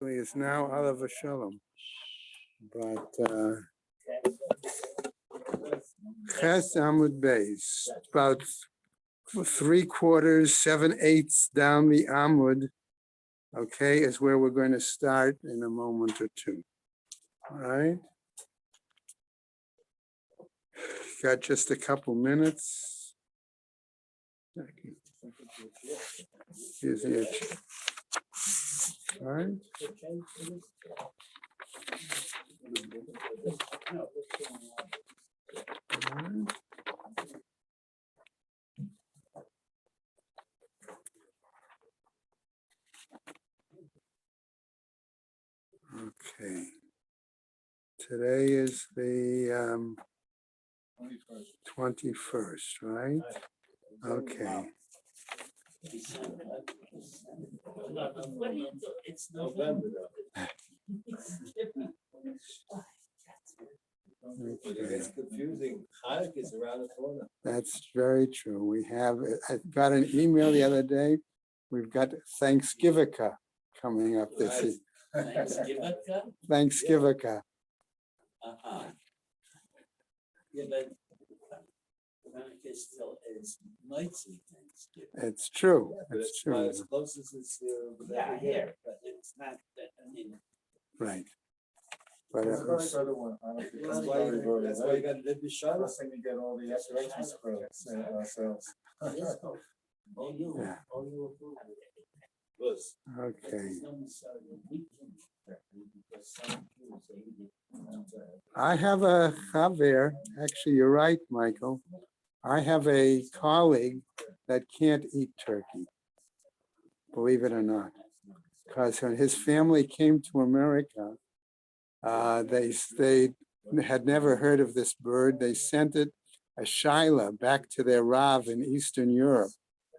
Is now Oliver Shalom, but Ches Amud Beis, about 3/4, 7/8 down the Amud, okay, is where we're going to start in a moment or two. All right. Got just a couple minutes. Here's the itch. All right. All right. Okay. Today is the 21st, right? Okay. It's November. It's confusing. Hanukkah is around the corner. That's very true. I got an email the other day. We've got Thanksgiving coming up this year. Thanksgiving. Yeah, but Hanukkah still is mighty Thanksgiving. It's true. Yeah, it's it's true. not as close as it's here, but it's not. Right. But that's why you got to live the shot. First thing you get all the extra sales. Yeah. Okay. I have a chaver. Actually, you're right, Michael. I have a colleague that can't eat turkey, believe it or not, because when his family came to America, they had never heard of this bird. They sent it, a Shiloh, back to their Rav in Eastern Europe.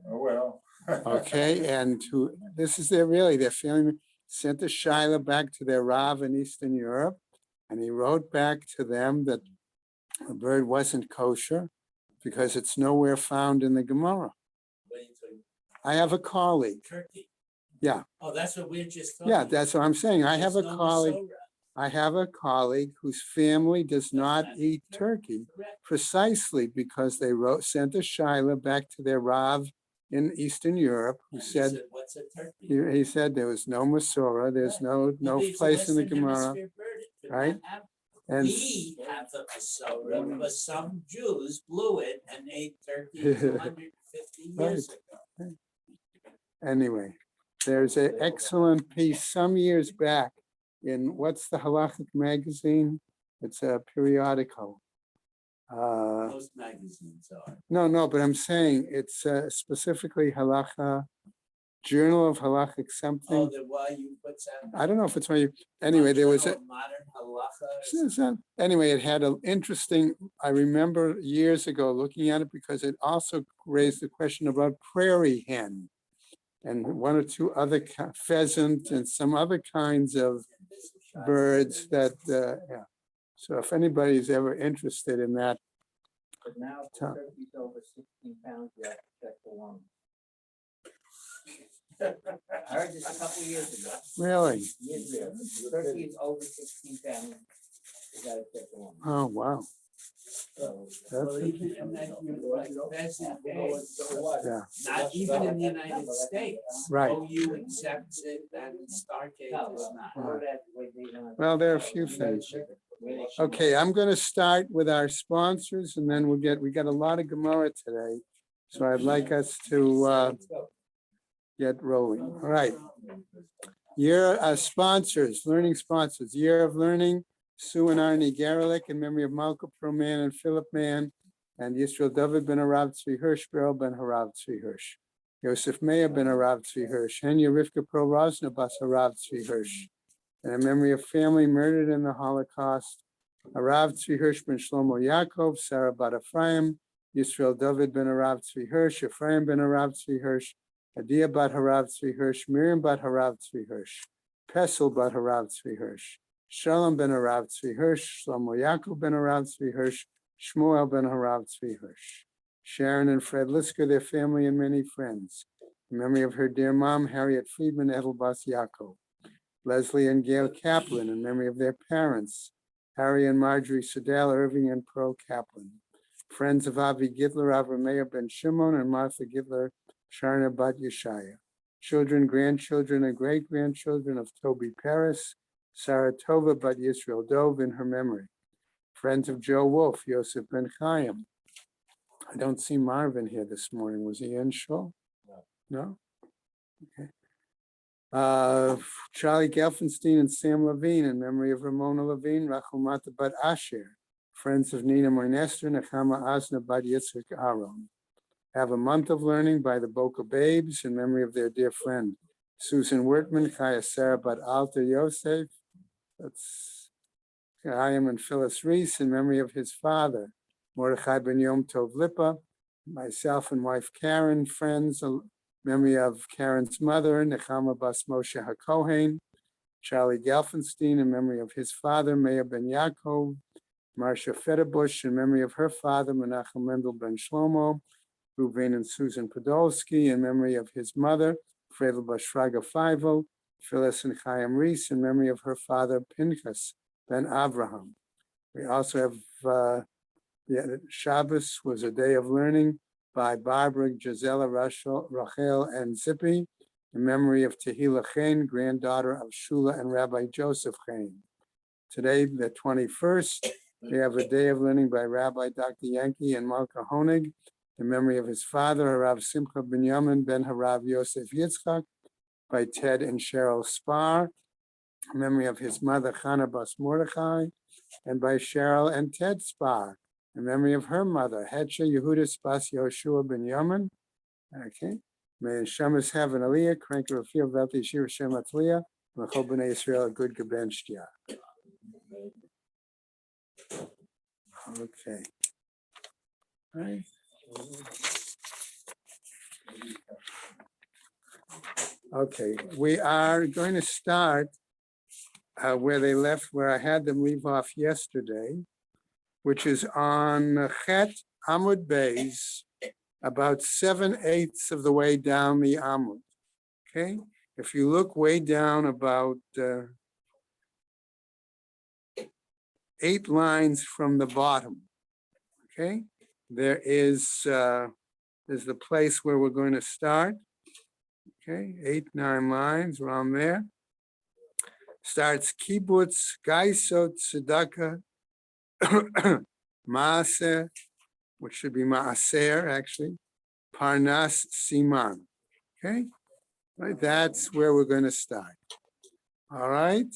Oh, well. Okay, and this is their family sent a Shiloh back to their Rav in Eastern Europe, and he wrote back to them that the bird wasn't kosher because it's nowhere found in the Gemara. I have a colleague. Turkey. Yeah. Oh, that's what we're just talking Yeah, about. that's what I'm saying. I have a There's no colleague. Masorah. I have a colleague whose family does not eat turkey Correct. precisely because they sent a Shiloh back to their Rav in Eastern Europe who And he said, what's a turkey? he said there was no Masorah, there's no It's a place in the Western Gemara, Hemisphere bird. It could right? not happen. And We have the Masorah, but some Jews blew it and ate turkey 250 years ago. anyway, there's an excellent piece some years back in what's the Halachic magazine? It's a periodical. Most magazines are. No, but I'm saying it's specifically Halacha, Journal of Halachic something. Oh, the why you put that? I don't know if it's why you, anyway, there was a, Modern Halacha. anyway, it had an interesting, I remember years ago looking at it because it also raised the question about prairie hen and one or two other pheasant and some other kinds of birds that, yeah. So if anybody's ever interested in that. But now if the turkey's over 16 pounds, you have to check the lung. I heard this a couple years ago. Really? Years ago. Turkey is over 16 pounds, you gotta check the lung. Oh, wow. So, Well, That's, even in that, like pheasant eggs, yeah, not even in the United States. Right. OU accepts it and Stargate no, is I not. heard that the way they want. well, there are a few things. Okay, I'm going to start with our sponsors and then we got a lot of Gemara today. So I'd like us to get rolling. All right. Sponsors, learning sponsors, Year of Learning, Sue and Arnie Garelick in memory of Malka Pro Man and Philip Mann and Yisrael David ben Harav Tzvi Hirsch, Beryl ben Harav Tzvi Hirsch, Yosef Meir ben Harav Tzvi Hirsch, Henya Rivka Pro Rosna bas Harav Tzvi Hirsch, and in memory of family murdered in the Holocaust, Harav Tzvi Hirsch ben Shlomo Yaakov, Sarah bat Ephraim, Yisrael David ben Harav Tzvi Hirsch, Ephraim ben Harav Tzvi Hirsch, Adia bat Harav Tzvi Hirsch, Miriam bat Harav Tzvi Hirsch, Pesel bat Harav Tzvi Hirsch, Shalom ben Harav Tzvi Hirsch, Shlomo Yaakov ben Harav Tzvi Hirsch, Shmuel ben Harav Tzvi Hirsch, Sharon and Fred Lisker, their family and many friends. In memory of her dear mom, Harriet Friedman Edelbas Yaakov. Leslie and Gail Kaplan in memory of their parents, Harry and Marjorie Sedell Irving and Pearl Kaplan. Friends of Avi Gitler, Avramea Ben Shimon, and Martha Gitler, Sharna Bat Yeshaya. Children, grandchildren, and great-grandchildren of Toby Paris, Sarah Tova Bat Yisrael Dove in her memory. Friends of Joe Wolf, Yosef Ben Chaim. I don't see Marvin here this morning. Was he in Shul? No? Okay. Charlie Gelfenstein and Sam Levine in memory of Ramona Levine, Rachumata Bat Asher. Friends of Nina Moynester, Nechama Asna Bat Yitzhak Aaron. Have a month of learning by the Boca Babes in memory of their dear friend, Susan Wertman, Chaya Sarah Bat Alter Yosef. That's Chaim and Phyllis Reese in memory of his father, Mordechai Ben Yom Tov Lipa. Myself and wife Karen, friends, memory of Karen's mother, Nechama Bas Moshe HaKohen. Charlie Gelfenstein in memory of his father, Meir Ben Yaakov. Marcia Federbush in memory of her father, Menachem Mendel Ben Shlomo. Ruvain and Susan Podolsky in memory of his mother, Fredel Bashraga Feivel. Phyllis and Chaim Reese in memory of her father, Pinchas Ben Avraham. We also have Shabbos was a day of learning by Barbara, Gisela, Rachel, and Zippy in memory of Tehila Chen, granddaughter of Shula and Rabbi Joseph Chen. Today, the 21st, we have a day of learning by Rabbi Dr. Yankee and Malka Honig in memory of his father, Harav Simcha Binyamin ben Harav Yosef Yitzchak, by Ted and Cheryl Spar, in memory of his mother, Chana Bas Mordechai, and by Cheryl and Ted Spar, in memory of her mother, Hetcha Yehudis Bas Yoshua Binyamin. Okay. May Shemus have an aliyah, crank a refiel velti shir Shem Atzliya, L'chol b'nei Yisrael a good gebenchtia. Okay. All right. Okay, we are going to start where they left, where I had them leave off yesterday, which is on Chet Amud Beis, about 7/8 of the way down the Amud. Okay, if you look way down about 8 lines from the bottom, okay, there is the place where we're going to start. Okay, 8, 9 lines around there. Starts kibbutz, gaisot, tzedakah, maaser, which should be maaser actually, parnas, siman. Okay, right, that's where we're going to start. All right,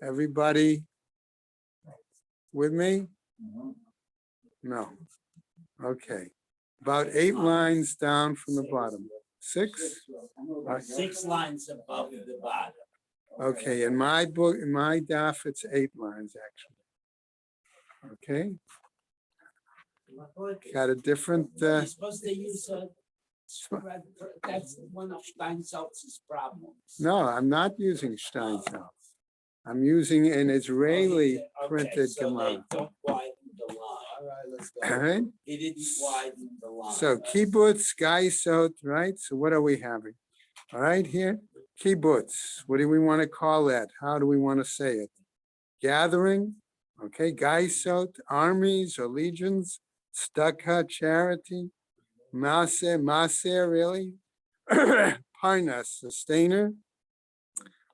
everybody with me? No. Okay, about 8 lines down from the bottom. 6? 6 lines above the bottom. Okay, in my book, in my daf, it's 8 lines actually. Okay, got a different, You're supposed to use that's one of Steinsaltz's problems. no, I'm not using Steinsaltz. I'm using an Israeli printed so Gemara. they don't widen the line. All right, let's go. All right, He didn't widen the line. so kibbutz, gaisot, right? So what are we having? All right, here, kibbutz. What do we want to call that? How do we want to say it? Gathering, okay, gaisot, armies or legions, stakha, charity, maser, really, parnas, sustainer.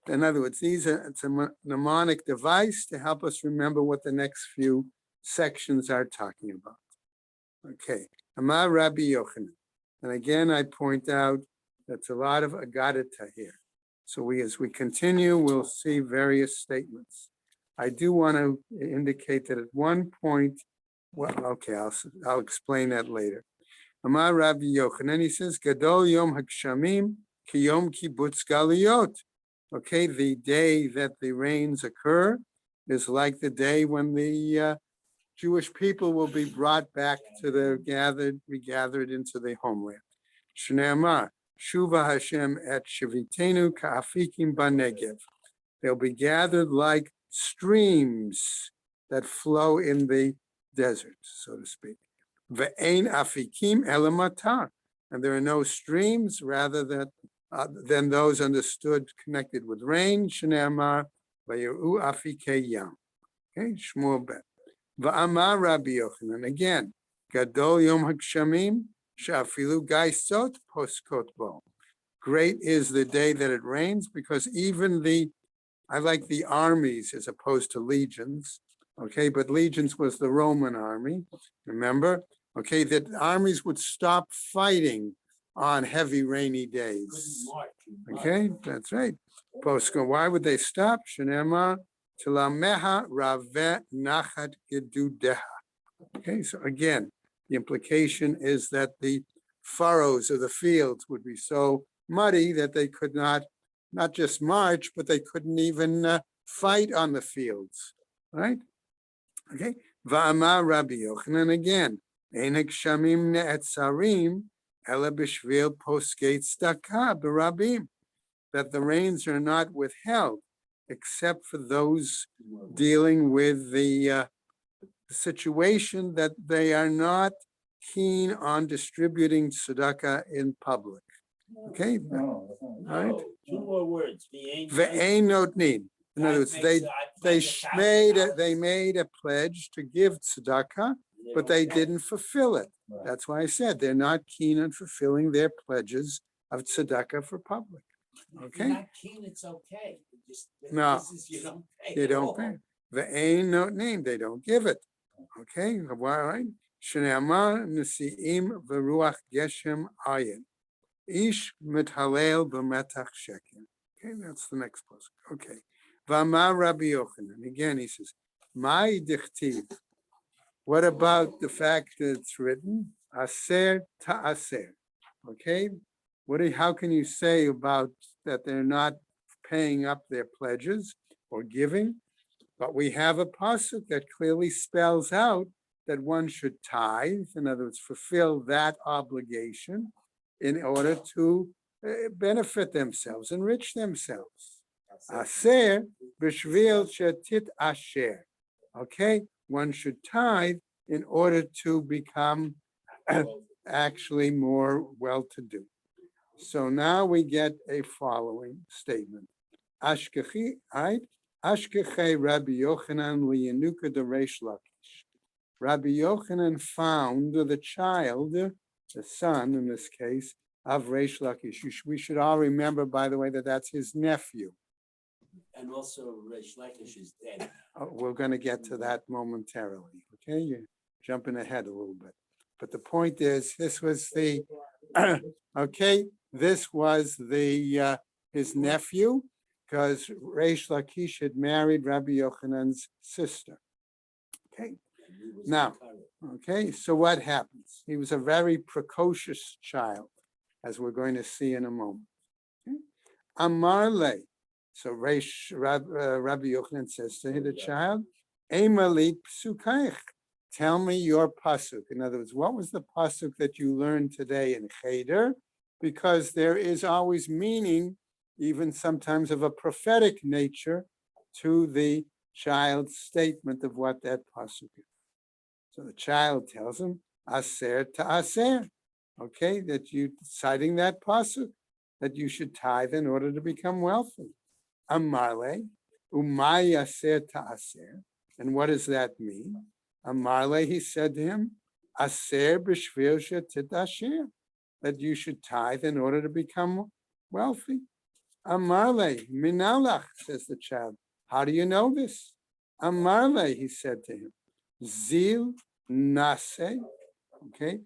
In other words, it's a mnemonic device to help us remember what the next few sections are talking about. Okay, Amar Rabbi Yochanan. And again, I point out that's a lot of agadita here. So as we continue, we'll see various statements. I do want to indicate that at one point, well, okay, I'll explain that later. Amar Rabbi Yochanan, he says, Gadol Yom HaGshamim Ki Yom Kibbutz Galiyot. Okay, the day that the rains occur is like the day when the Jewish people will be brought back to their regathered into the homeland. Shnei Amar, Shuva Hashem et Shivitenu Ka'afikim Banegev. They'll be gathered like streams that flow in the desert, so to speak. Ve'ein afikim elamatar. And there are no streams, rather that than those understood connected with rain. Shneamar vayiru afike yam. Okay, Shmuel bet. Va'amar Rabbi Yochanan again. Gadol yom hakshamim shafilu gaisot poskot bo. Great is the day that it rains, because even I like the armies as opposed to legions. Okay, but legions was the Roman army. Remember? Okay, that armies would stop fighting on heavy rainy Couldn't days. march in mud. Okay, that's right. Posko, why would they stop? Shenema tilameha rave nachat gedudeha. Okay, so again, the implication is that the furrows of the fields would be so muddy that they could not just march, but they couldn't even fight on the fields, right? Okay, Va'amar Rabbi Yochanan again, Einek Shamim Ne'etzarim, Ela B'Shvil Poskei Tzedakah B'Rabim, that the rains are not withheld except for those dealing with the situation that they are not keen on distributing tzedakah in public. Okay, No, that's not. right. No, two more words. Ve'ein notnin. In other words, they made a pledge to give tzedakah, but they didn't fulfill it. Right. That's why I said they're not keen on fulfilling their pledges of tzedakah for public. If Okay. you're not keen, it's okay. Just, No. this is, you don't pay. They at don't all. pay. Ve'ein notnin, they don't give it. Okay, why, right? Shneamar nesiim v'ruach geshem ayin. Ish mithalel b'metach sheker. Okay, that's the next post. Okay. V'amar Rabbi Yochanan. Again, he says, "My dichtiv." What about the fact that it's written aser ta'aser? Okay, how can you say about that they're not paying up their pledges or giving? But we have a pasuk that clearly spells out that one should tithe, in other words, fulfill that obligation in order to benefit themselves, enrich themselves. Aser b'shvil shetit asher. Okay, one should tithe in order to become actually more well-to-do. So now we get a following statement. Ashkechi, right? Ashkechi Rabbi Yochanan liyanuka de Reish Lakish. Rabbi Yochanan found the child, the son in this case, of Reish Lakish. We should all remember, by the way, that that's his nephew. And also, Reish Lakish is dead. We're going to get to that momentarily. Okay, you're jumping ahead a little bit. But the point is, this was the, okay, this was the his nephew, because Reish Lakish had married Rabbi Yochanan's sister. Okay, And he was Now, Makar. okay, so what happens? He was a very precocious child, as we're going to see in a moment. Okay? Amarle. So Rabbi Yochanan says to the child, Emali psukaich. Tell me your pasuk. In other words, what was the pasuk that you learned today in Cheder? Because there is always meaning, even sometimes of a prophetic nature, to the child's statement of what that pasuk is. So the child tells him, Aser to Aser. Okay, that you citing that pasuk, that you should tithe in order to become wealthy. Amarle, umay aser to Aser. And what does that mean? Amarle, he said to him, Aser b'shvil shetit asher, that you should tithe in order to become wealthy. Amarle, minalach, says the child. How do you know this? Amarle, he said to him, Zil nase, okay,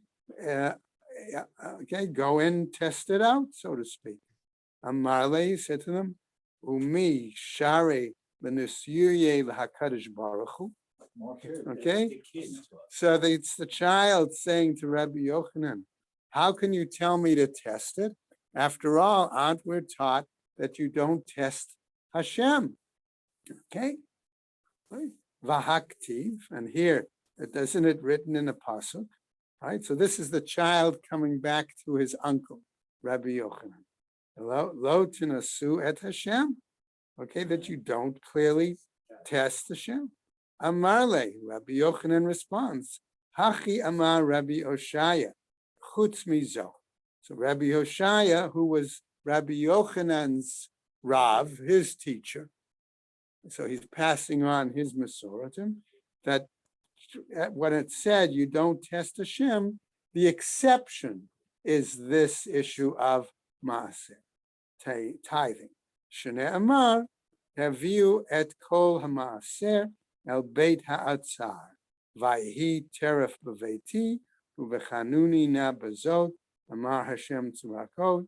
okay, go and test it out, so to speak. Amarle, he said to them, Umi share l'nisyuye l'hakadosh baruch hu. More kids. Okay, The kids talk. so it's the child saying to Rabbi Yochanan, how can you tell me to test it? After all, aren't we taught that you don't test Hashem? Okay, right. Vahaktiv, and here, isn't it written in the pasuk? Right, so this is the child coming back to his uncle, Rabbi Yochanan. Lo tinasu et Hashem. Okay, that you don't clearly test Hashem. Amarle, Rabbi Yochanan responds, Hachi amar Rabbi Oshaya, chutz mizo. So Rabbi Oshaya, who was Rabbi Yochanan's Rav, his teacher. So he's passing on his Masoretim, that when it said you don't test Hashem, the exception is this issue of Maaser, tithing. Shene Amar, Haviu et kol hamaaser el beit ha'atzar, vayhi teref b'veiti, uvechanuni na bezot, Amar Hashem tzvakot,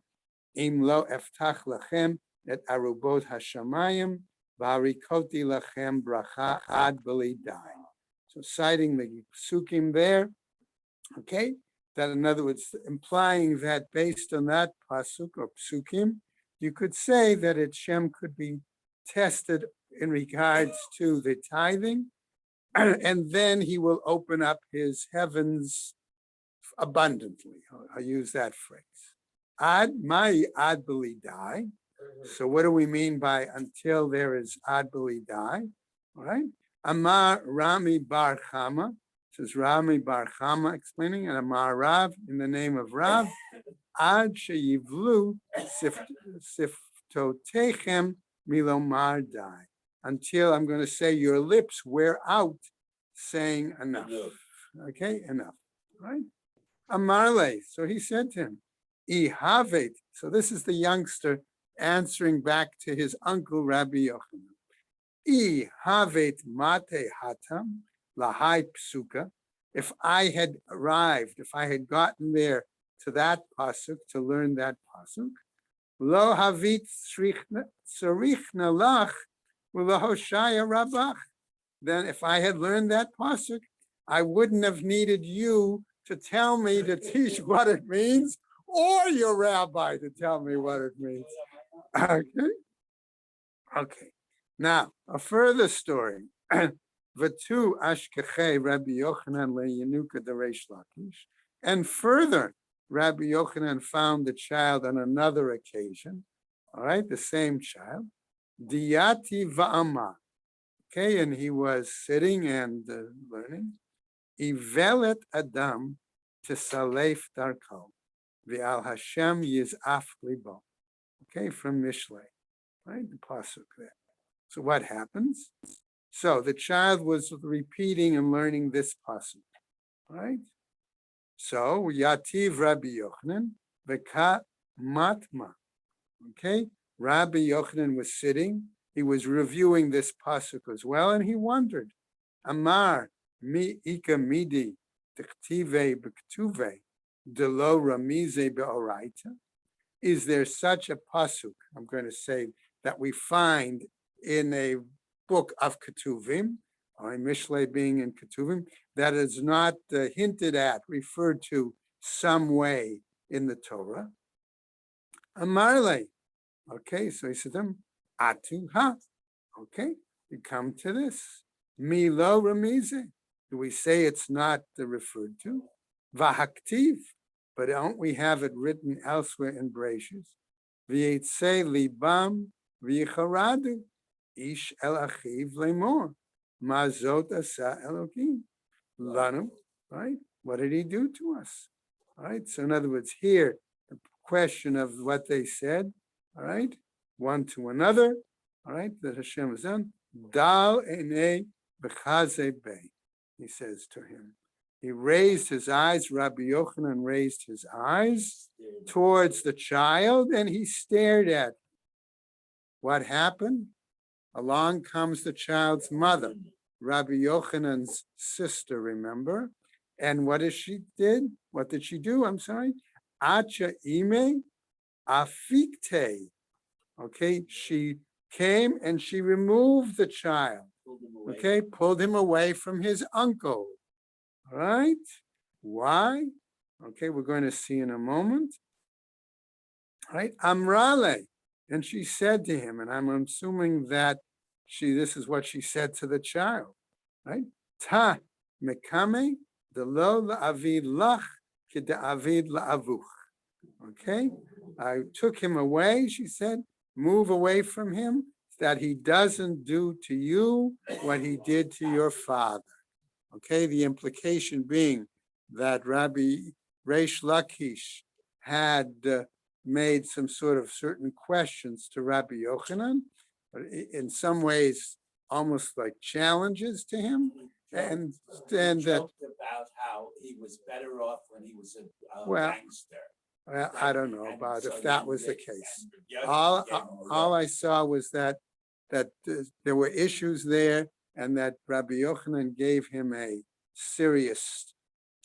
im lo eftach lachem et arubot hashamayim, v'harikoti lachem bracha ad b'lidai. So citing the psukim there, okay, that in other words, implying that based on that pasuk or psukim, you could say that Hashem could be tested in regards to the tithing, and then he will open up his heavens abundantly. I'll use that phrase. Ad b'lidai. So what do we mean by until there is ad b'lidai? All right. Amar Rami Bar Chama. This is Rami Bar Chama explaining, and Amar Rav in the name of Rav. Ad sheyivlu siftotechem milomar dai. Until I'm going to say your lips wear out saying enough. Okay, enough. Right? Amarle. So he said to him, Ihavet. So this is the youngster answering back to his uncle Rabbi Yochanan. Ihavet mate hatam lahai psuka. If I had arrived, if I had gotten there to that pasuk, to learn that pasuk, lo havit tzrichna lach u'lahoshaya rabach. Then if I had learned that pasuk, I wouldn't have needed you to tell me to teach what it means, or your rabbi to tell me what it means. Okay. Okay. Now, a further story. V'tu ashkechei Rabbi Yochanan leYenuka deReish Lakish. And further, Rabbi Yochanan found the child on another occasion. All right, the same child. Diyati va'ama. Okay, and he was sitting and learning. Ivelet Adam tisalef darko. V'al Hashem yizaf libo. Okay, from Mishlei. Right, the pasuk there. So what happens? So the child was repeating and learning this pasuk, right? So Yativ Rabbi Yochanan v'ka matma. Okay, Rabbi Yochanan was sitting. He was reviewing this pasuk as well, and he wondered, Amar mi ika midi tichtive b'ktuve delo ramize be'oraita. Is there such a pasuk? I'm going to say that we find in a book of Ketuvim, or Mishlei being in Ketuvim, that is not hinted at, referred to some way in the Torah. Amarle. Okay, so he said to him, Atu ha. Okay, we come to this. Milo ramize. Do we say it's not referred to? Vahaktiv. But don't we have it written elsewhere in Bereshis? V'yitzei libam v'yicharadu. Ish el achiv lemor, mazot asa Elokim lanu. Right? What did he do to us? All right. So in other words, here the question of what they said. All right, one to another. All right, that Hashem has done. Dal enei b'chaze bei. He says to him. He raised his eyes. Rabbi Yochanan raised his eyes towards the child, and he stared at him. What happened? Along comes the child's mother, Rabbi Yochanan's sister, remember? And what did she did? What did she do? I'm sorry. Acha ime afikte. Okay, she came and she removed the child. Okay, pulled him away from his uncle. All right? Why? Okay, we're going to see in a moment. All right, Amrale. And she said to him, and I'm assuming that this is what she said to the child, right? Ta mekame de lo la'avid lach ke da'avid la'avuch. Okay, I took him away, she said, move away from him, that he doesn't do to you what he did to your father. Okay, the implication being that Rabbi Reish Lakish had made some sort of certain questions to Rabbi Yochanan, but in some ways, almost like challenges to him. And then that, Joked about how he was better off when he was a Well, gangster. I don't know And about so if that then was the they- case. and Yochanan All, gave him a all look. I saw was that there were issues there, and that Rabbi Yochanan gave him a serious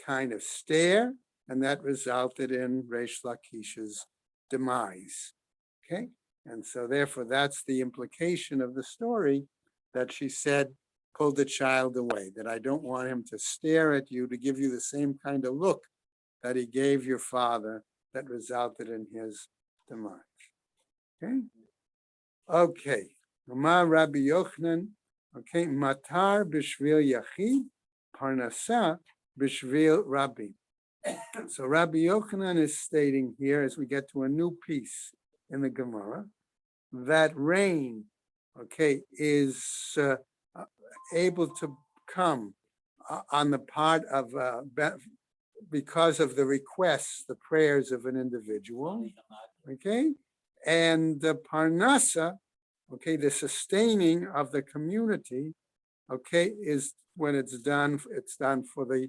kind of stare, and that resulted in Reish Lakish's demise. Okay, and so therefore that's the implication of the story, that she said, pull the child away, that I don't want him to stare at you, to give you the same kind of look that he gave your father, that resulted in his demise. Okay. Okay. Amar Rabbi Yochanan. Okay. Matar b'shvil yachid, parnasa b'shvil rabbi. So Rabbi Yochanan is stating here, as we get to a new piece in the Gemara, that rain, okay, is able to come on the part of because of the requests, the prayers of an individual, okay, and the parnasa, okay, the sustaining of the community, okay, is when it's done for the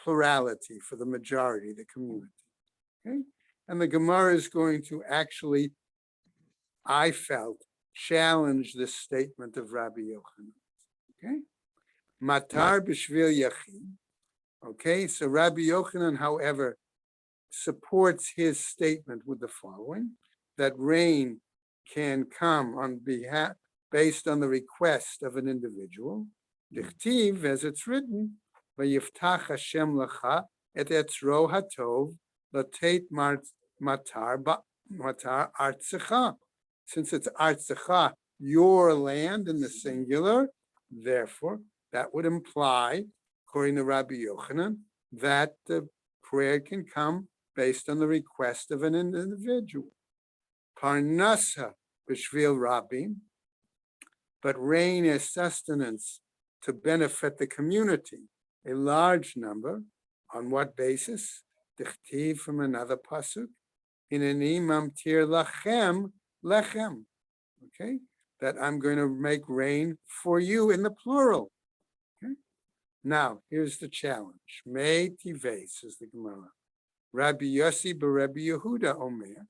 plurality, for the majority, the community, okay, and the Gemara is going to actually, I felt, challenge this statement of Rabbi Yochanan, okay, matar b'shvil yachid. Okay, so Rabbi Yochanan, however, supports his statement with the following, that rain can come on behalf, based on the request of an individual. Dichtiv, as it's written, Vayiftach Hashem lecha et etzro hatov latet matar artzecha. Since it's artzecha, your land in the singular, therefore, that would imply, according to Rabbi Yochanan, that the prayer can come based on the request of an individual. Parnasa b'shvil rabim, but rain is sustenance to benefit the community, a large number. On what basis? Dichtiv, from another pasuk, hineni mamtir lachem lechem. Okay, that I'm going to make rain for you in the plural. Now, here's the challenge. Me tivei, says the Gemara. Rabbi Yossi b'Rabbi Yehuda Omer.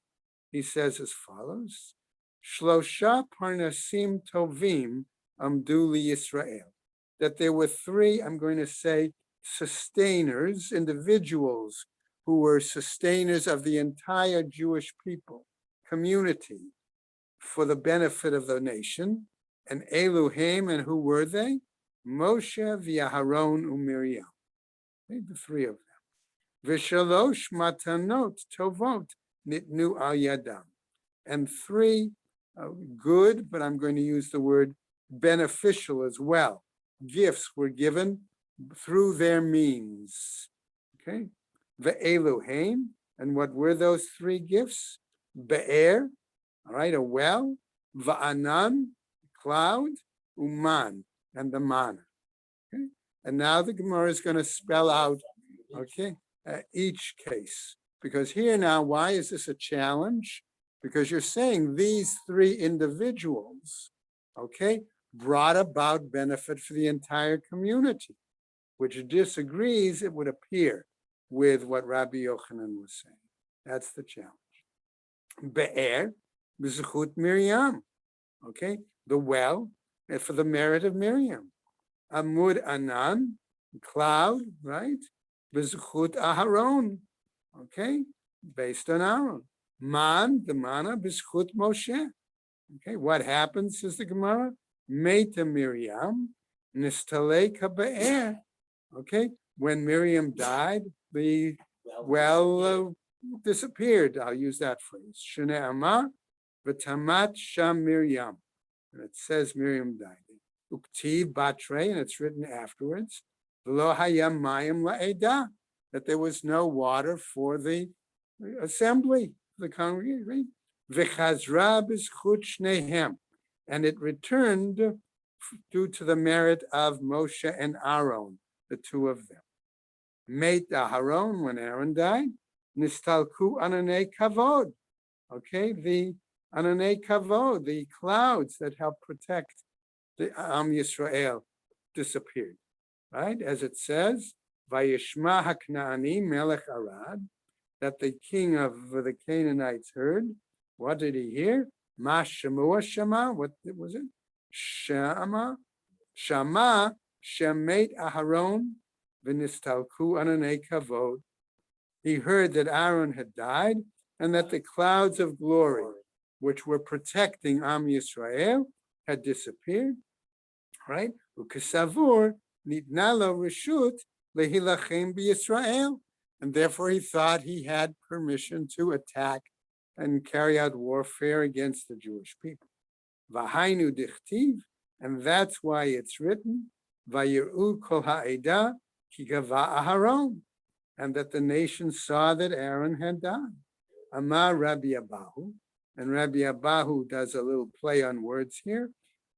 He says as follows: Shlosha parnasim tovim amdu li Yisrael. That there were three, I'm going to say, sustainers, individuals who were sustainers of the entire Jewish people, community, for the benefit of the nation. And Eluhem, and who were they? Moshe, V'Aharon, Miriam. The three of them. V'shalosh matanot tovot nitnu al yadam. And three good, but I'm going to use the word beneficial as well, gifts were given through their means. Okay. Ve'eluhem, and what were those three gifts? Be'er, all right, a well. Va'anan, cloud. Uman, and the manna. Okay? And now the Gemara is going to spell out, okay, each case. Because here now, why is this a challenge? Because you're saying these three individuals, okay, brought about benefit for the entire community, which disagrees, it would appear, with what Rabbi Yochanan was saying. That's the challenge. Be'er, b'zechut Miriam, okay, the well, for the merit of Miriam. Amud Anan, cloud, right? B'zechut Aharon, okay, based on Aaron. Man, the manna, b'zechut Moshe. Okay, what happens, says the Gemara? Meta Miriam, nistaleka be'er. Okay, when Miriam died, the well disappeared. I'll use that phrase. Shnei Amar, v'tamat sham Miriam. And it says Miriam died. Uktiv batre, and it's written afterwards. V'lo hayam mayim la'edah, that there was no water for the assembly, the congregation. V'chazra b'zchut shnehem, and it returned due to the merit of Moshe and Aaron, the two of them. Meit Aharon, when Aaron died, nistalku ananei kavod, Okay, the Ananei Kavod, the clouds that help protect the Am Yisrael, disappeared. Right, as it says, Vayishma Haknaani Melech Arad, that the king of the Canaanites heard. What did he hear? Ma Shemua Shema. What was it? Shama Shemet Aharon v'nistalku Ananei Kavod. He heard that Aaron had died and that the clouds of glory, which were protecting Am Yisrael, had disappeared. Right? Ukesavur nitnalo reshut lehilachem b'Yisrael, and therefore he thought he had permission to attack and carry out warfare against the Jewish people. V'hainu dichtiv, and that's why it's written, Vayiru kol ha'eda ki gava Aharon, and that the nation saw that Aaron had died. Amar Rabbi Abahu, and Rabbi Abahu does a little play on words here.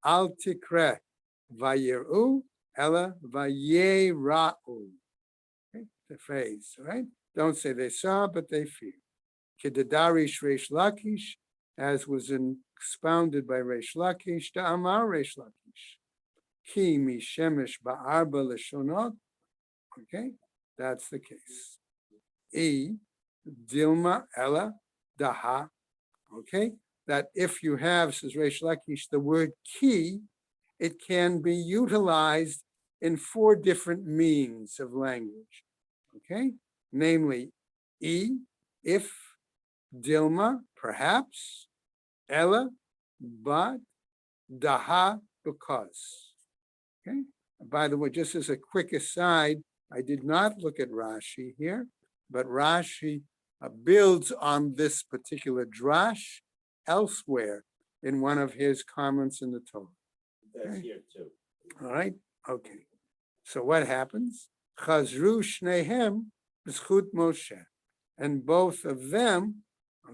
Al tikre vayiru ella vayera'u. Okay, the phrase, right? Don't say they saw, but they feared. Kedadarish Reish Lakish, as was expounded by Reish Lakish, to Amar Reish Lakish. Ki mi shemesh ba'arba leshonot. Okay, that's the case. E dilma ella daha. Okay, that if you have, says Reish Lakish, the word ki, it can be utilized in 4 different means of language. Okay, namely, if, Dilma, perhaps, Ella, but, Daha, because. Okay. By the way, just as a quick aside, I did not look at Rashi here, but Rashi builds on this particular drash elsewhere in one of his comments in the Torah. That's here too. All right. Okay. So what happens? Chazru shnehem b'schut Moshe, and both of them.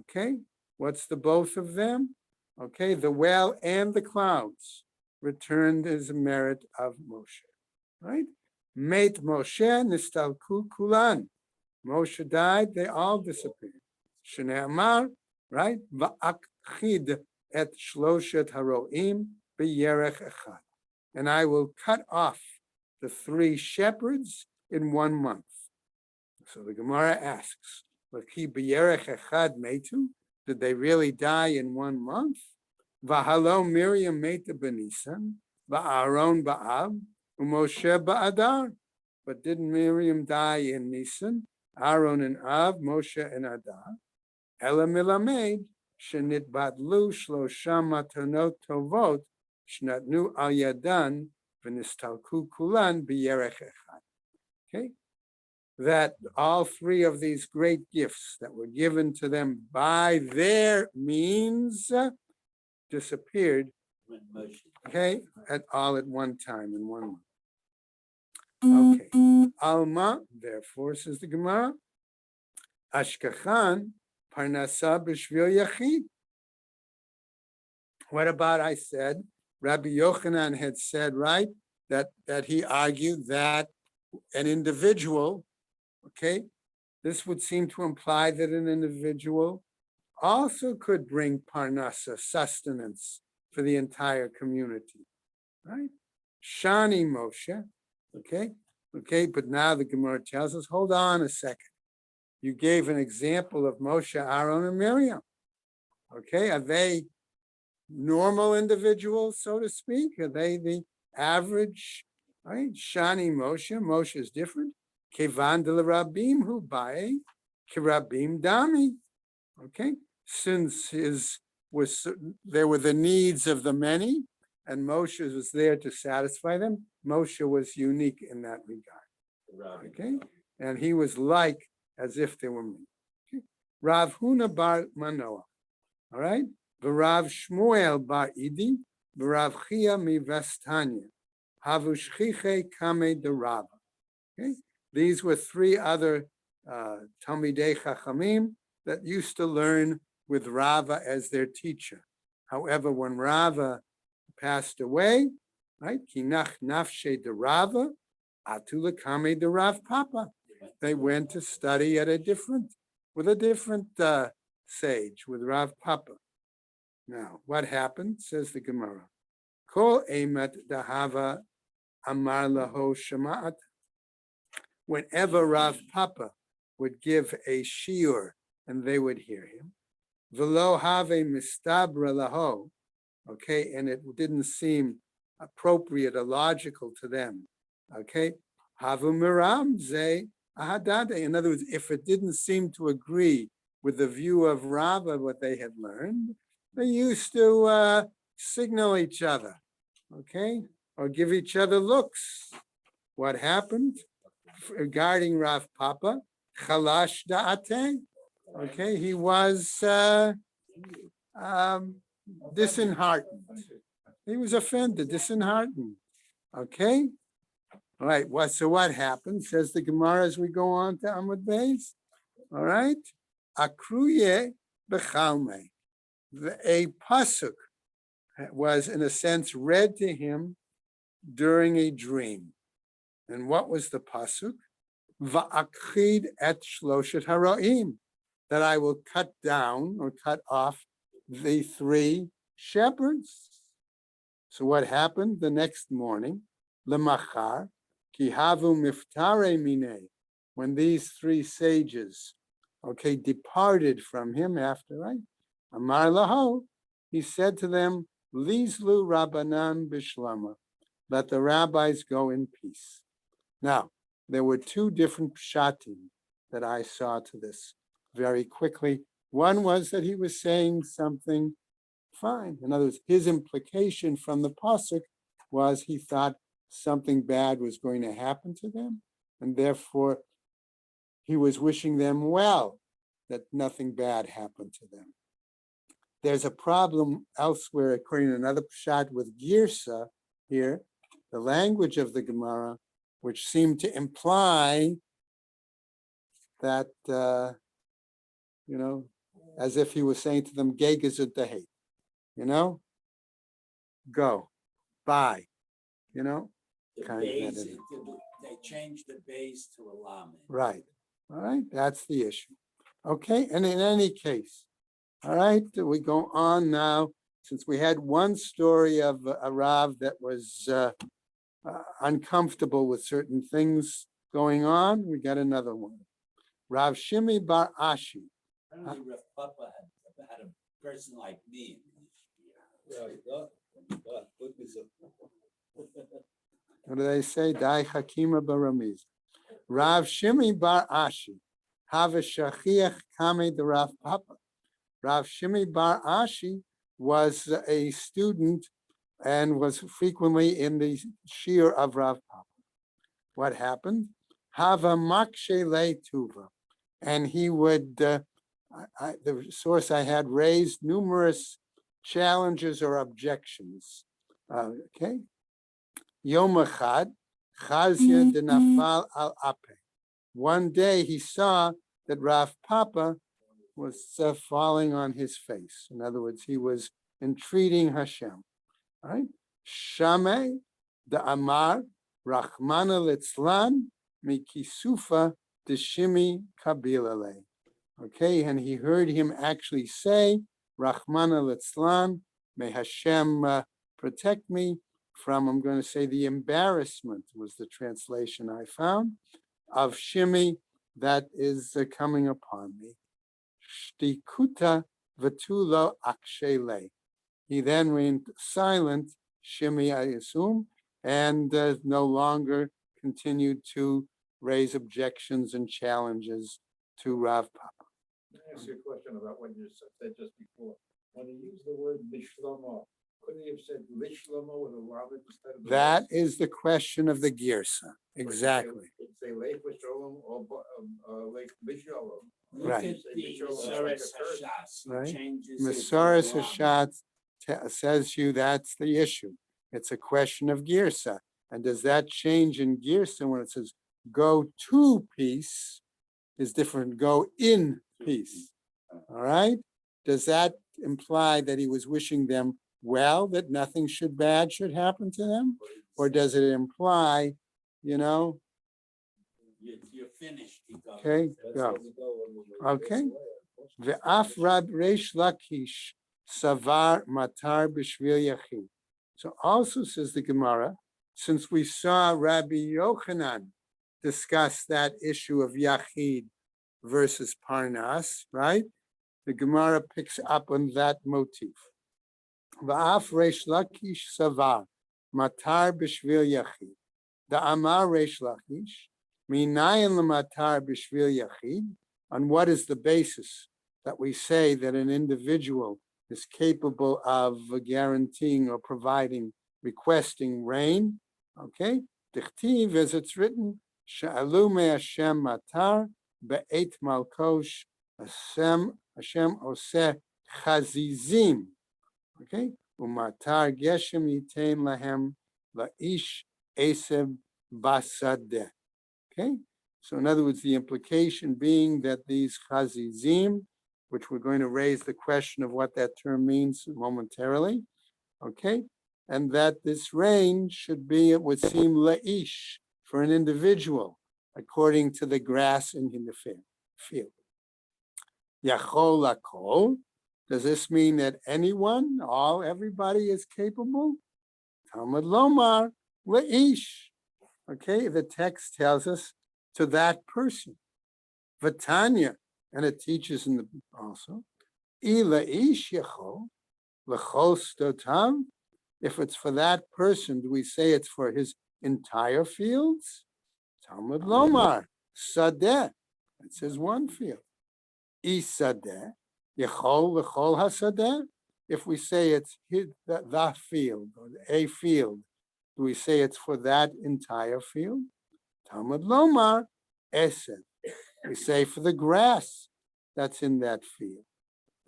Okay, what's the both of them? Okay, the well and the clouds returned as a merit of Moshe. Right? Meit Moshe nistalku kulan. Moshe died, they all disappeared. Shnei Amar, right? Va'akchid et shloshet haroim b'yerech echad. And I will cut off the 3 shepherds in 1 month. So the Gemara asks, did they really die in 1 month? V'halo Miriam meta b'Nisan, v'Aaron ba'av, u'Moshe ba'adar. But didn't Miriam die in Nisan, Aaron in Av, Moshe in Adar? Ela milamed shenit batlu shlosha matanot tovot shnatnu al yadan v'nistalku kulan b'yerech echad. Okay. That all 3 of these great gifts that were given to them by their means disappeared, okay, at one time in 1 month. Okay. Alma, therefore, says the Gemara, Ashkachan parnasa b'shvil yachid. What about, I said, Rabbi Yochanan had said, right, that he argued that an individual, okay, this would seem to imply that an individual also could bring parnasa, sustenance, for the entire community, right? Shani Moshe, okay, but now the Gemara tells us, hold on a second. You gave an example of Moshe, Aaron, and Miriam. Okay, are they normal individuals, so to speak? Are they the average, right? Shani Moshe is different. Kevan de Rabim hu bae, Kirabim dami. Okay, since there were the needs of the many, and Moshe was there to satisfy them. Moshe was unique in that regard. Okay, and he was like as if they were many. Okay. Rav Huna bar Manoah. All right, Rav Shmuel bar Idi, Rav Chia mi Vestanya, Havushchiche kame de Rava. Okay. These were 3 other Talmidei Chachamim that used to learn with Rava as their teacher. However, when Rava passed away, right, Kinach Nafshe de Rava, Atula Kame de Rav Papa. They went to study at with a different sage, with Rav Papa. Now, what happened, says the Gemara. Kol emet dahava amar laho shema'at. Whenever Rav Papa would give a shiur and they would hear him, v'lo have mistabra laho, okay, and it didn't seem appropriate or logical to them, okay, havu miram ze ahadade. In other words, if it didn't seem to agree with the view of Rava, what they had learned, they used to signal each other, okay, or give each other looks. What happened regarding Rav Papa? Chalash da'ate. Okay, he was disheartened. He was offended, disheartened. Okay, all right. So what happened? Says the Gemara as we go on to Amud Beis. All right, akruye bechalme. A pasuk was, in a sense, read to him during a dream. And what was the pasuk? Va'akchid et shloshet haroim, that I will cut down or cut off the 3 shepherds. So what happened the next morning? Lemachar ki havu miftare mine, when these 3 sages, okay, departed from him after, right? Amar laho, he said to them, Lizlu Rabbanan Bishlama, let the rabbis go in peace. Now, there were 2 different pshatim that I saw to this very quickly. One was that he was saying something fine. In other words, his implication from the pasuk was he thought something bad was going to happen to them, and therefore he was wishing them well, that nothing bad happened to them. There's a problem elsewhere, according to another pshat with Girsa here, the language of the Gemara, which seemed to imply that, as if he was saying to them, Gegezut Dehet, go, bye, The kind of bays, editing. they changed the bays to a lamed. Right. All right. That's the issue. Okay. And in any case, all right, we go on now. Since we had one story of a Rav that was uncomfortable with certain things going on, we got another one. Rav Shimi Bar Ashi. Apparently, Rav Papa had a person like me. What do they say? Dai Hakima Baramiz. Rav Shimi Bar Ashi. Have a Shachiach Kame the Rav Papa. Rav Shimi Bar Ashi was a student and was frequently in the shiur of Rav Papa. What happened? Hava makshe le tuva. And he would, the source I had, raised numerous challenges or objections. Okay. Yom echad, chazia de nafal al ape. One day he saw that Rav Papa was falling on his face. In other words, he was entreating Hashem. Right? Shame de Amar Rachmana Litzlan Mikisufa de Shimi Kabilale. Okay, and he heard him actually say, Rachmana Litzlan, may Hashem protect me from, I'm going to say, the embarrassment, was the translation I found, of Shimi that is coming upon me. Shtikuta v'tulo akshele. He then went silent, Shimi, I assume, and no longer continued to raise objections and challenges to Rav Papa. Let me ask you a question about what you said just before. When he used the word Lishlomo, couldn't he have said Lishlomo with a Lamed instead of? That is the question of the Girsa. Exactly. Say Lake Lisholom or Lake Lisholom. Look Right. at the Masoret Hashas. He Right. changes it to Masoret lamed. Hashat says you that's the issue. It's a question of Girsa. And does that change in Girsa when it says go to peace is different, go in peace? All right. Does that imply that he was wishing them well, that nothing bad should happen to them? Or does it imply, You're finished. You go. okay, go. Okay. Ve'af Rab Reish Lakish Savar Matar B'Shvil Yachid. So also says the Gemara, since we saw Rabbi Yochanan discuss that issue of Yachid versus Parnas, right? The Gemara picks up on that motif. Va'af Reish Lakish Savar Matar B'Shvil Yachid. The Amar Reish Lakish Minayin L'Matar B'Shvil Yachid. On what is the basis that we say that an individual is capable of guaranteeing or providing, requesting rain? Okay, Dichtiv, as it's written, Sha'alu me Hashem matar be'et malkosh Hashem oseh chazizim. Okay, umatar geshem yitain lahem la'ish eseb basadeh. Okay, so in other words, the implication being that these chazizim, which we're going to raise the question of what that term means momentarily, okay, and that this rain should be, it would seem, la'ish, for an individual, according to the grass in the field. Yachol lakol, does this mean that anyone, everybody is capable? Talmud lomar, la'ish. Okay, the text tells us to that person. Vatanya, and it teaches in the also, la'ish yachol, l'chol stotav. If it's for that person, do we say it's for his entire fields? Talmud lomar, sadeh. It says one field. Sadeh, yechol l'chol hasadeh. If we say it's the field or a field, do we say it's for that entire field? Talmud lomar, esed. We say for the grass that's in that field.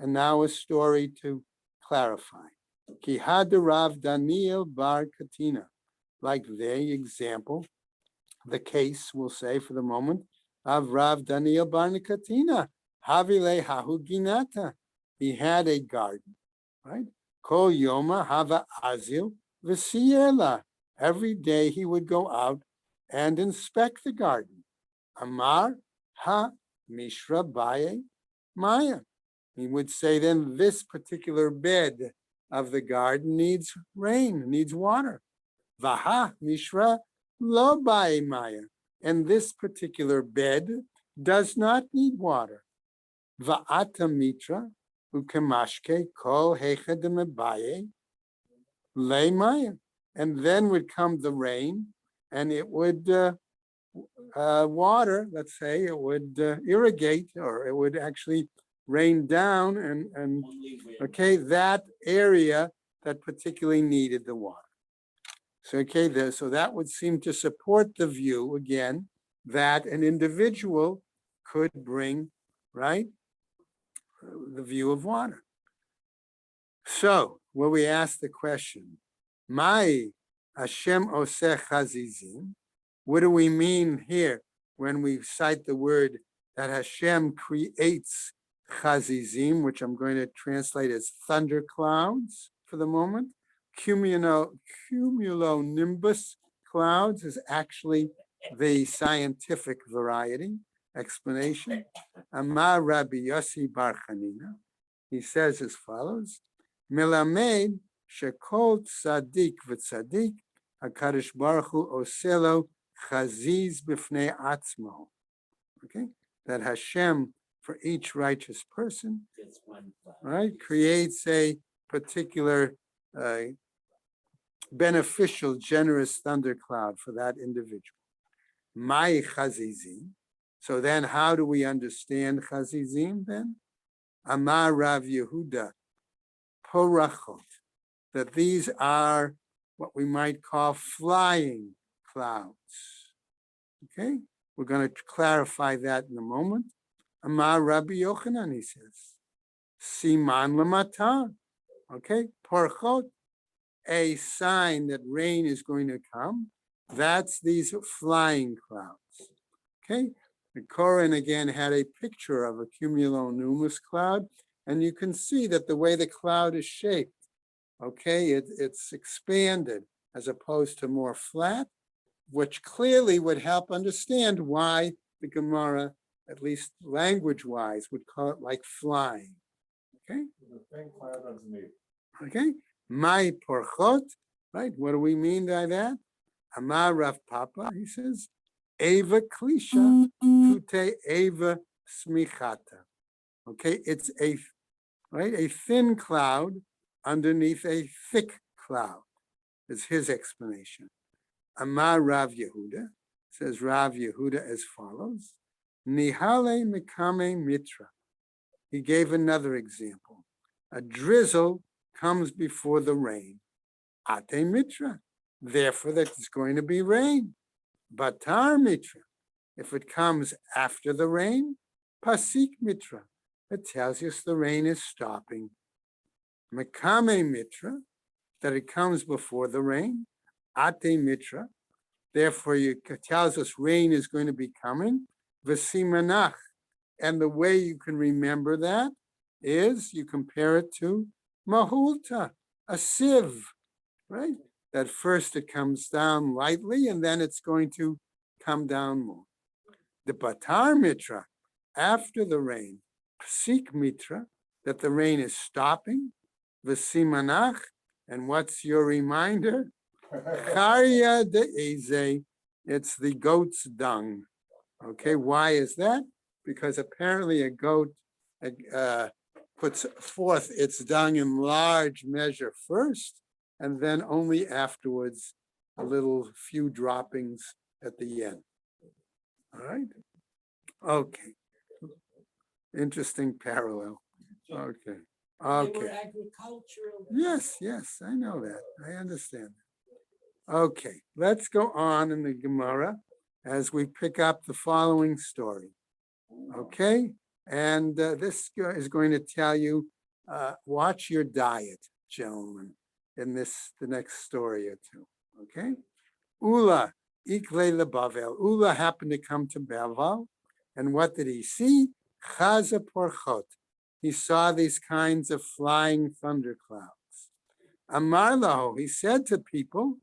And now a story to clarify. Ki had Rav Daniel bar Katina, like the example, the case we'll say for the moment of Rav Daniel bar Katina. Havile hahu ginata. He had a garden, right? Kol yoma hava azil v'siyela. Every day he would go out and inspect the garden. Amar ha mishra baye maya. He would say then this particular bed of the garden needs rain, needs water. Vaha mishra lo baye maya. And this particular bed does not need water. Va'ata mitra ukemashke kol hechad baye le maya. And then would come the rain, and it would water, let's say, it would irrigate, or it would actually rain down and okay, that area that particularly needed the water. So okay, so that would seem to support the view again that an individual could bring, right, the view of water. So when we ask the question, Mai Hashem oseh chazizim, what do we mean here when we cite the word that Hashem creates chazizim, which I'm going to translate as thunder clouds for the moment? Cumulonimbus clouds is actually the scientific variety explanation. Amar Rabbi Yossi Bar Chanina, he says as follows: Melamed shekol tzadik v'tzadik HaKadosh Baruch Hu oselo chaziz b'fnei atzmo. Okay, that Hashem for each righteous person, right, creates a particular beneficial, generous thundercloud for that individual. My chazizim. So then, how do we understand chazizim then? Amar Rav Yehuda porachot, that these are what we might call flying clouds. Okay, we're going to clarify that in a moment. Amar Rabbi Yochanan, he says, siman lamatan. Okay, porachot, a sign that rain is going to come. That's these flying clouds. Okay, the Koran again had a picture of a cumulonimbus cloud, and you can see that the way the cloud is shaped, okay, it's expanded as opposed to more flat, which clearly would help understand why the Gemara at least language-wise, would call it like flying. Okay? The thin cloud underneath. Okay? My porchot, right? What do we mean by that? Amar Rav Papa, he says, Eva klisha kute Eva smichata. Okay, it's a thin cloud underneath a thick cloud, is his explanation. Amar Rav Yehuda, says Rav Yehuda as follows, Nihale mikame mitra. He gave another example. A drizzle comes before the rain. Ate mitra. Therefore, that it's going to be rain. Batar mitra. If it comes after the rain, pasik mitra. It tells us the rain is stopping. Mekame mitra, that it comes before the rain. Ate mitra. Therefore, it tells us rain is going to be coming. V'simanach. And the way you can remember that is you compare it to mahulta, a sieve, right? That first it comes down lightly and then it's going to come down more. The batar mitra, after the rain, psik mitra, that the rain is stopping, v'simanach, and what's your reminder? Charya de eze, it's the goat's dung. Okay, why is that? Because apparently a goat puts forth its dung in large measure first, and then only afterwards a little few droppings at the end. All right? Okay. Interesting parallel. Okay. They were Okay. agricultural. Yes, I know that. I understand. Okay, let's go on in the Gemara as we pick up the following story. Okay, and this is going to tell you, watch your diet, gentlemen, in the next story or two. Okay, Ula ikle leBavel. Ula happened to come to Bavel, and what did he see? Chaza porchot. He saw these kinds of flying thunderclouds. Amar lahu, he said to people,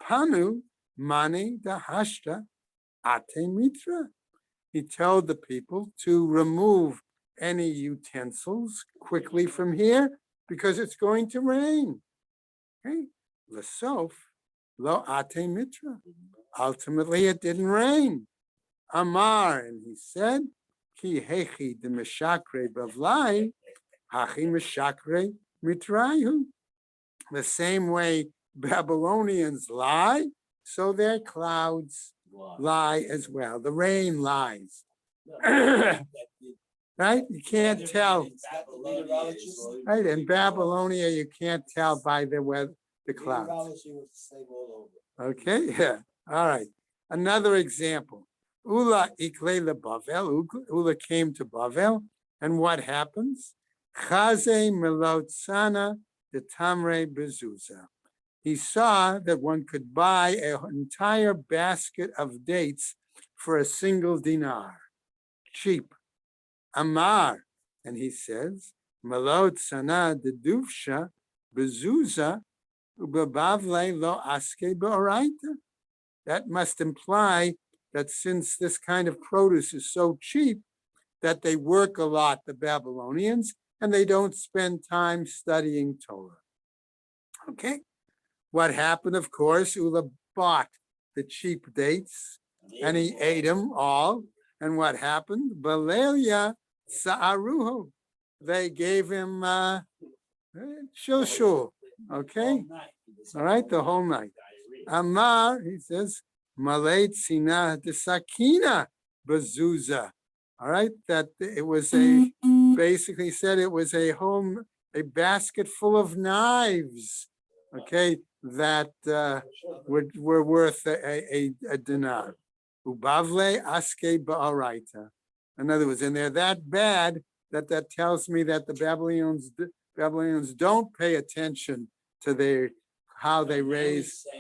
Panu mani dahashta ate mitra. He told the people to remove any utensils quickly from here because it's going to rain. Okay, Lasof lo ate mitra. Ultimately, it didn't rain. Amar, and he said, Ki hechi de meshakre bavlai, hachi meshakre mitrayu. The same way Babylonians lie, so their clouds lie as well. The rain lies. Right? You can't tell. Right? In Babylonia, you can't tell by the weather, the clouds. Okay, yeah. All right. Another example. Ula ikle leBavel. Ula came to Bavel, and what happens? Chaze melotzana de tamre bezuza. He saw that one could buy an entire basket of dates for a single dinar, cheap. Amar, and he says, Malot sana de dufsha bezuza ubabavle lo aske beoraita. That must imply that since this kind of produce is so cheap, that they work a lot, the Babylonians, and they don't spend time studying Torah. Okay. What happened, of course, Ula bought the cheap dates and he ate them all. And what happened? Balelia sa'aruhu. They gave him shulshul. Okay? All right, the whole night. Amar, he says, Malay Tzina de Sakina Bazuza. All right, that it was basically said it was a basket full of knives. Okay, that were worth a dinar. Ubavle aske ba'araita. In other words, and they're that bad that tells me that the Babylonians don't pay attention to how they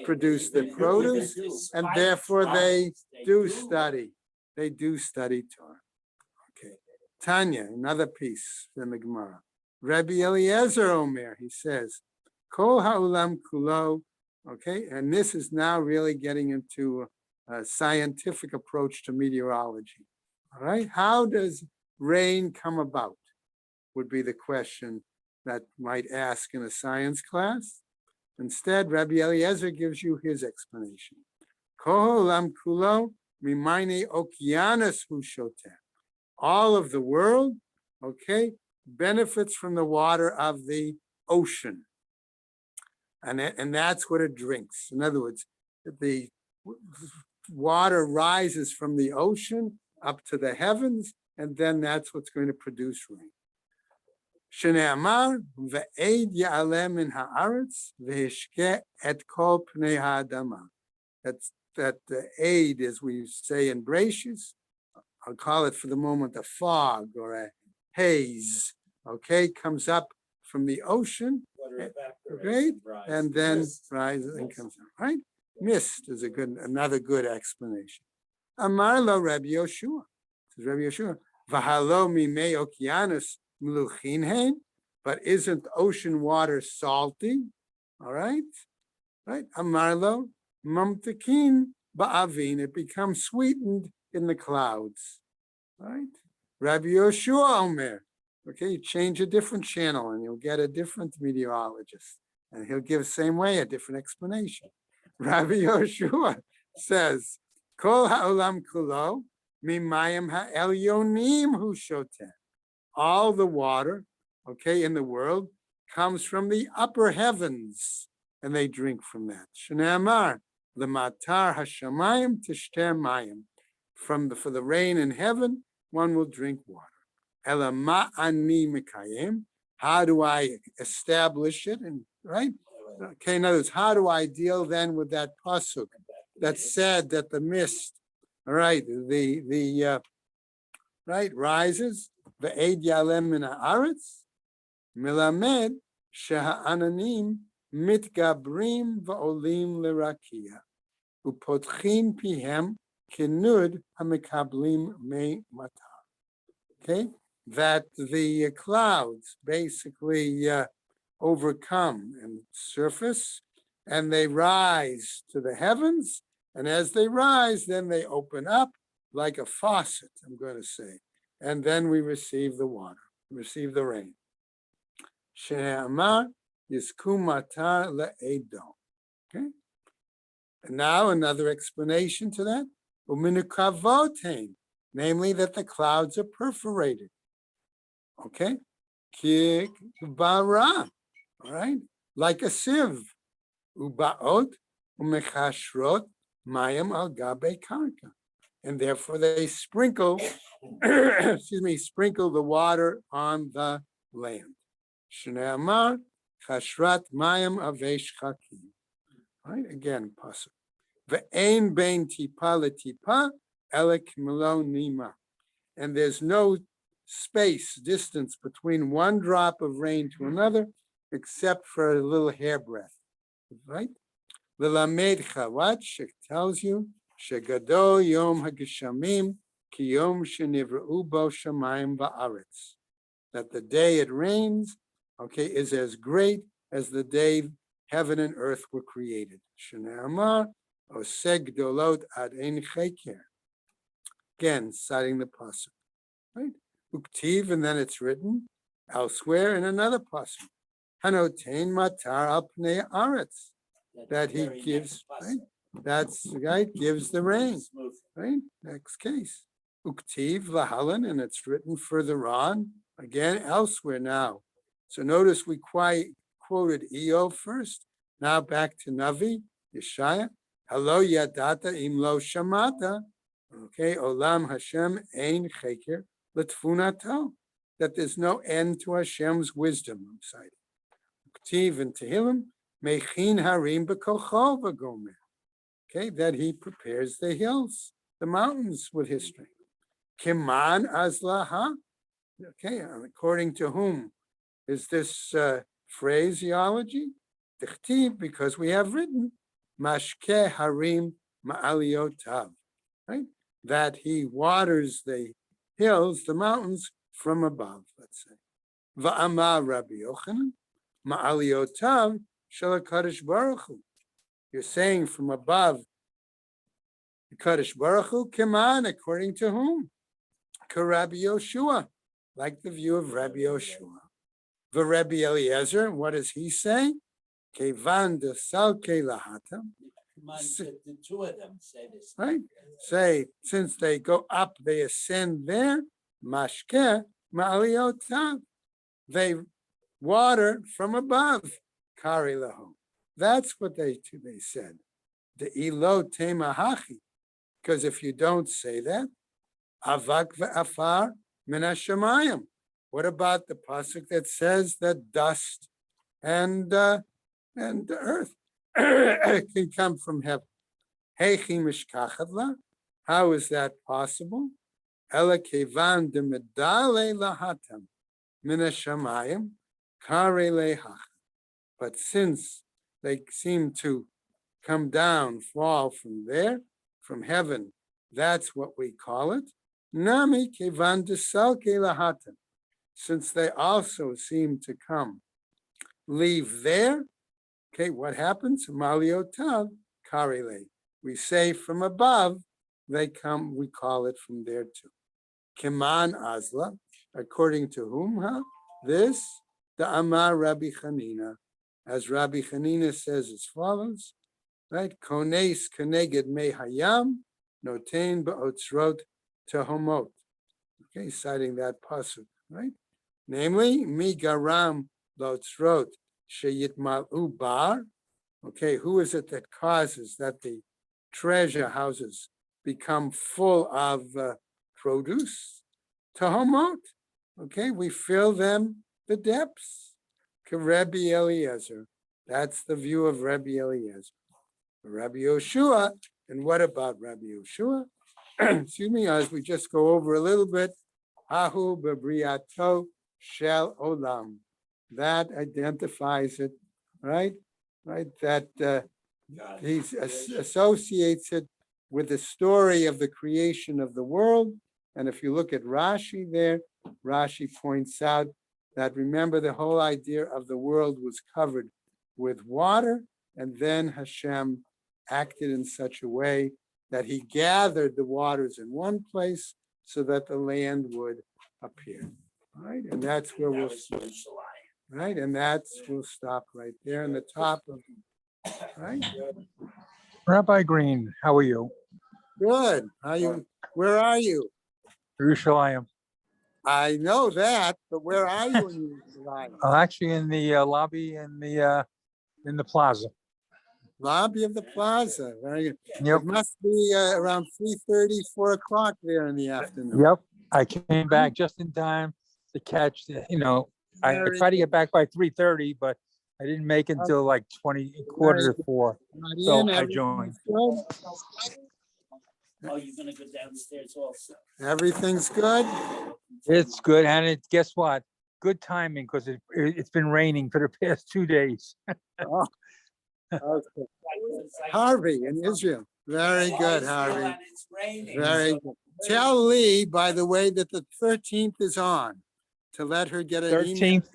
produce the produce, and therefore they do study. They do study Torah. Okay, Tanya, another piece in the Gemara. Rabbi Eliezer Omer, he says, Kol ha'ulam kulo, okay, and this is now really getting into a scientific approach to meteorology. All right, how does rain come about? Would be the question that might ask in a science class. Instead, Rabbi Eliezer gives you his explanation. Koholam kulo mimaine okianos hu shoter. All of the world, okay, benefits from the water of the ocean. And that's what it drinks. In other words, the water rises from the ocean up to the heavens, and then that's what's going to produce rain. Shneamar ve'ed ya'aleh min haaretz ve'hishke et kol pnei ha'adama. That the aid, as we say in Bereshis, I'll call it for the moment a fog or a haze, okay, comes up from the ocean, right? And then rises and comes out, right? Mist is another good explanation. Amar lo Rabbi Yoshua. Says Rabbi Yoshua, v'halo mimei okianos meluchin hein, but isn't ocean water salty? All right, right? Amar lo mamtekin ba'avin. It becomes sweetened in the clouds, right? Rabbi Yoshua Omer. Okay, you change a different channel and you'll get a different meteorologist, and he'll give the same way a different explanation. Rabbi Yoshua says, Kol ha'olam kulo mimayim ha'elyonim hu shoten. All the water, okay, in the world comes from the upper heavens, and they drink from that. Shneamar lematar hashamayim tishter mayim. For the rain in heaven, one will drink water. Ela ma'ani mikayim. How do I establish it? And right? Okay, in other words, how do I deal then with that pasuk that said that the mist, all right, the right rises, ve'ed yalem min haaretz, milamed sheha'ananim mitgabrim va'olim lerakia, upotchim pihem kenud hamikablim me matar. Okay, that the clouds basically overcome and surface, and they rise to the heavens, and as they rise, then they open up like a faucet, I'm going to say, and then we receive the water, receive the rain. She'amar yiskum matar le'edo. Okay, and now another explanation to that. Uminukavotein, namely that the clouds are perforated. Okay, ki bara. All right, like a sieve. Ubaot umechashrot mayim al gabe karka, and therefore they sprinkle, sprinkle the water on the land. Shneamar chashrat mayim avesh chakim. Right, again, pasuk. Ve'ein bein tipa letipa elek milo nima, and there's no space, distance between one drop of rain to another, except for a little hairbreadth, right? L'lamed chawat, tells you, shegadol yom hageshamim ki yom shenivra'u bo shamayim va'aretz, that the day it rains, okay, is as great as the day heaven and earth were created. Shneamar oseg dolot ad ein cheker. Again, citing the pasuk, right? Uktiv, and then it's written elsewhere in another pasuk. Hanotein matar al pnei aretz, that he gives, right? That's the guy gives the rain, right? Next case. Uktiv lahalan, and it's written further on, again elsewhere now. So notice we quoted Eov first, now back to Navi, Yeshaya. Hello yadata im lo shamata. Okay, olam Hashem ein cheker l'tfunato, that there's no end to Hashem's wisdom. I'm citing. Ktiv and Tehillim, mechin harim b'kocho v'gomer. Okay, that he prepares the hills, the mountains with his strength. Kiman azlaha. Okay, according to whom is this phraseology? Tichtiv, because we have written mashke harim ma'aliotav, right? That he waters the hills, the mountains from above, let's say. Va'amar Rabbi Yochanan, ma'aliotav shel HaKadosh Baruch Hu. You're saying from above the Kadosh Baruch Hu, Kiman, according to whom? Karabi Yoshua, like the view of Rabbi Yoshua. The Rabbi Eliezer, what does he say? Kevan de salke lahatam. Come on, the two of them say this. Right? Say, since they go up, they ascend there. Mashke ma'aliotav. They water from above. Kari lahu. That's what they said. The ilo temahachi. Because if you don't say that, avak ve'afar min hashamayim. What about the pasuk that says that dust and earth can come from heaven? Heichi mishkachat la. How is that possible? Ela kevan de medale lahatam min hashamayim kare lehach. But since they seem to come down, fall from there, from heaven, that's what we call it. Nami kevan de salke lahatam. Since they also seem to come, leave there. Okay, what happens? Maliotav karile. We say from above, they come, we call it from there too. Keman azla, according to whom, huh? This, the Amar Rabbi Chanina. As Rabbi Chanina says as follows, right? Kones keneged me hayam, notain ba'otzrot tehomot. Okay, citing that pasuk, right? Namely, mi garam lotzrot sheyitmalu bar. Okay, who is it that causes that the treasure houses become full of produce? Tahomot. Okay, we fill them the depths. Rabbi Eliezer. That's the view of Rabbi Eliezer. Rabbi Yoshua. And what about Rabbi Yoshua? Excuse me, as we just go over a little bit. Hahu bebriato shel olam. That identifies it, right? Right, that he associates it with the story of the creation of the world. And if you look at Rashi there, Rashi points out that, remember, the whole idea of the world was covered with water, and then Hashem acted in such a way that he gathered the waters in one place so that the land would appear. Right, and that's where we'll stop. Right, and we'll stop right there in the top of, right? Rabbi Green, how are you? Good. How you? Where are you? Yerushalayim. I know that, but where are you in Yerushalayim? Actually, in the lobby in the plaza. Lobby of the plaza. Very good. Yep. It must be around 3:30, 4 o'clock there in the afternoon. Yep. I came back just in time to catch the, I tried to get back by 3:30, but I didn't make it until like quarter to 4. So I joined. Oh, you're gonna go downstairs also. Everything's good. It's good, and guess what? Good timing, because it's been raining for the past 2 days. Oh, okay. Harvey in Israel. Very good, Harvey. And it's raining. Very good. Tell Lee, by the way, that the 13th is on, to let her get an email 13th?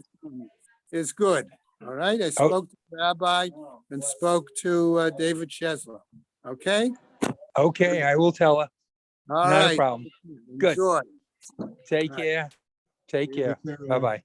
is good. All right. I spoke to the rabbi and spoke to David Cheslow. Okay. Okay, I will tell her. All Not right. a problem. Good. Enjoy. Take Right. care. Take care. Bye-bye.